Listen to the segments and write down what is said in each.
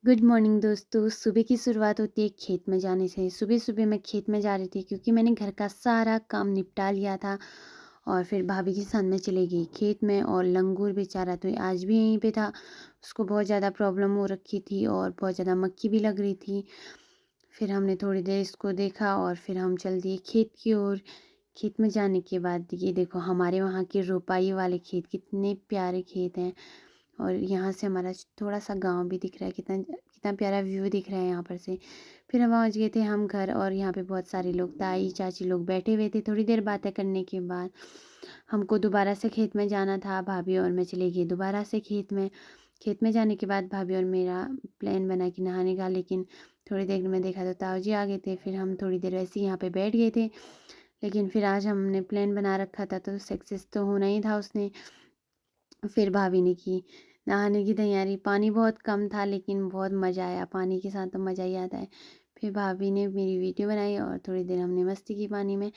Good morning दोस्तों। सुबह की शुरुआत होती है खेत में जाने से। सुबह-सुबह मैं खेत में जा रही थी क्योंकि मैंने घर का सारा काम निपटा लिया था और फिर भाभी के साथ मैं चली गई खेत में और लंगूर बेचारा तो आज भी यहीं पे था। उसको बहुत ज़्यादा प्रॉब्लम हो रखी थी और बहुत ज़्यादा मक्खी भी लग रही थी। फिर हमने थोड़ी देर इसको देखा और फिर हम चल दिए खेत की ओर। खेत में जाने के बाद ये देखो हमारे वहाँ के रोपाई वाले खेत कितने प्यारे खेत हैं। और यहाँ से हमारा थोड़ा-सा गाँव भी दिख रहा है, कितना कितना प्यारा व्यू दिख रहा है यहाँ पर से। फिर हम पहुँच गए थे हम घर और यहाँ पे बहुत सारे लोग, ताई-चाची लोग बैठे हुए थे। थोड़ी देर बातें करने के बाद हमको दोबारा से खेत में जाना था। भाभी और मैं चले गए दोबारा से खेत में। खेत में जाने के बाद भाभी और मेरा प्लान बना कि नहाने का, लेकिन थोड़ी देर में देखा तो ताऊ जी आ गए थे। फिर हम थोड़ी देर वैसे ही यहाँ पे बैठ गए थे। लेकिन फिर आज हमने प्लान बना रखा था तो सक्सेस तो होना ही था उसने। फिर भाभी ने की नहाने की तैयारी। पानी बहुत कम था लेकिन बहुत मज़ा आया, पानी के साथ तो मज़ा ही आता है। फिर भाभी ने मेरी वीडियो बनाई और थोड़ी देर हमने मस्ती की पानी में।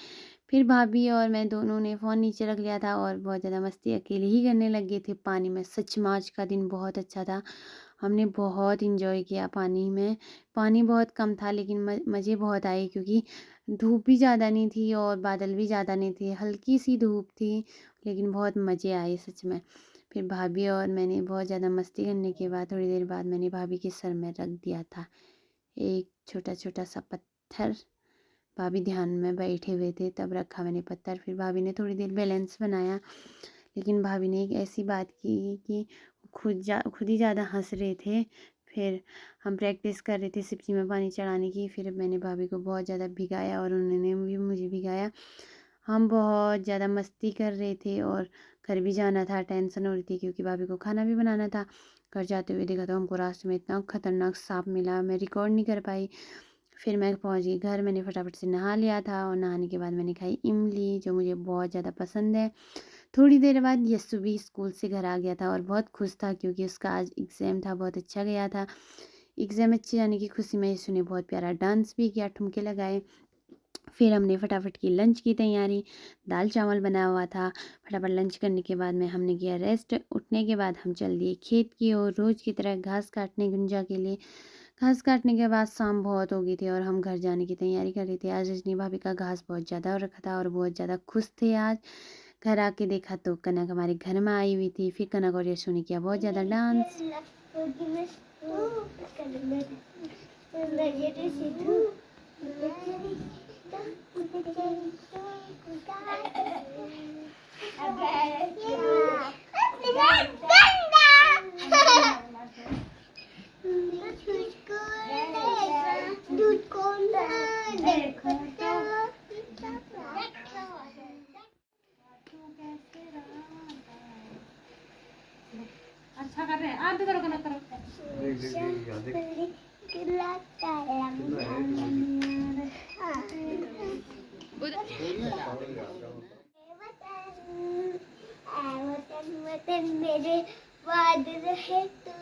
फिर भाभी और मैं दोनों ने फ़ोन नीचे रख लिया था और बहुत ज़्यादा मस्ती अकेले ही करने लग गए थे पानी में। सच में आज का दिन बहुत अच्छा था। हमने बहुत एन्जॉय किया पानी में। पानी बहुत कम था लेकिन मज़े बहुत आए क्योंकि धूप भी ज़्यादा नहीं थी और बादल भी ज़्यादा नहीं थे। हल्की-सी धूप थी लेकिन बहुत मज़े आए सच में। फिर भाभी और मैंने बहुत ज़्यादा मस्ती करने के बाद थोड़ी देर बाद मैंने भाभी के सर में रख दिया था एक छोटा-छोटा सा पत्थर। भाभी ध्यान में बैठे हुए थे तब रखा मैंने पत्थर। फिर भाभी ने थोड़ी देर बैलेंस बनाया, लेकिन भाभी ने एक ऐसी बात की कि खुद ही ज़्यादा हँस रहे थे। फिर हम प्रैक्टिस कर रहे थे सिपरी में पानी चढ़ाने की। फिर मैंने भाभी को बहुत ज़्यादा भिगाया और उन्होंने भी मुझे भिगाया। हम बहुत ज़्यादा मस्ती कर रहे थे और घर भी जाना था, टेंशन हो रही थी क्योंकि भाभी को खाना भी बनाना था। घर जाते हुए देखा तो हमको रास्ते में इतना खतरनाक साँप मिला, मैं रिकॉर्ड नहीं कर पाई। फिर मैं पहुँच गई घर, मैंने फटाफट से नहा लिया था और नहाने के बाद मैंने खाई इमली जो मुझे बहुत ज़्यादा पसंद है। थोड़ी देर बाद यस्सु भी स्कूल से घर आ गया था और बहुत खुश था क्योंकि उसका आज एग्ज़ाम था, बहुत अच्छा गया था। एग्ज़ाम अच्छे जाने की खुशी में यस्सु ने बहुत प्यारा डांस भी किया, ठुमके लगाए। फिर हमने फटाफट की लंच की तैयारी, दाल-चावल बना हुआ था। फटाफट लंच करने के बाद में हमने किया रेस्ट। उठने के बाद हम चल दिए खेत की ओर रोज़ की तरह घास काटने गुंजा के लिए। घास काटने के बाद शाम बहुत हो गई थी और हम घर जाने की तैयारी कर रहे थे। आज रजनी भाभी का घास बहुत ज़्यादा हो रखा था और बहुत ज़्यादा खुश थे आज। घर आके देखा तो कनक हमारे घर में आई हुई थी। फिर कनक और यशु ने किया बहुत ज़्यादा डांस। अच्छा कर रहे हैं आप भी करो करो करो देख देख देख यार देख किला मेरे बाद रहे तो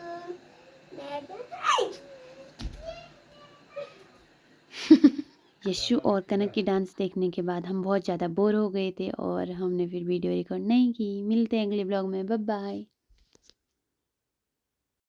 यशु और कनक की डांस देखने के बाद हम बहुत ज़्यादा बोर हो गए थे और हमने फिर वीडियो रिकॉर्ड नहीं की। मिलते हैं अगले ब्लॉग में। Bye bye.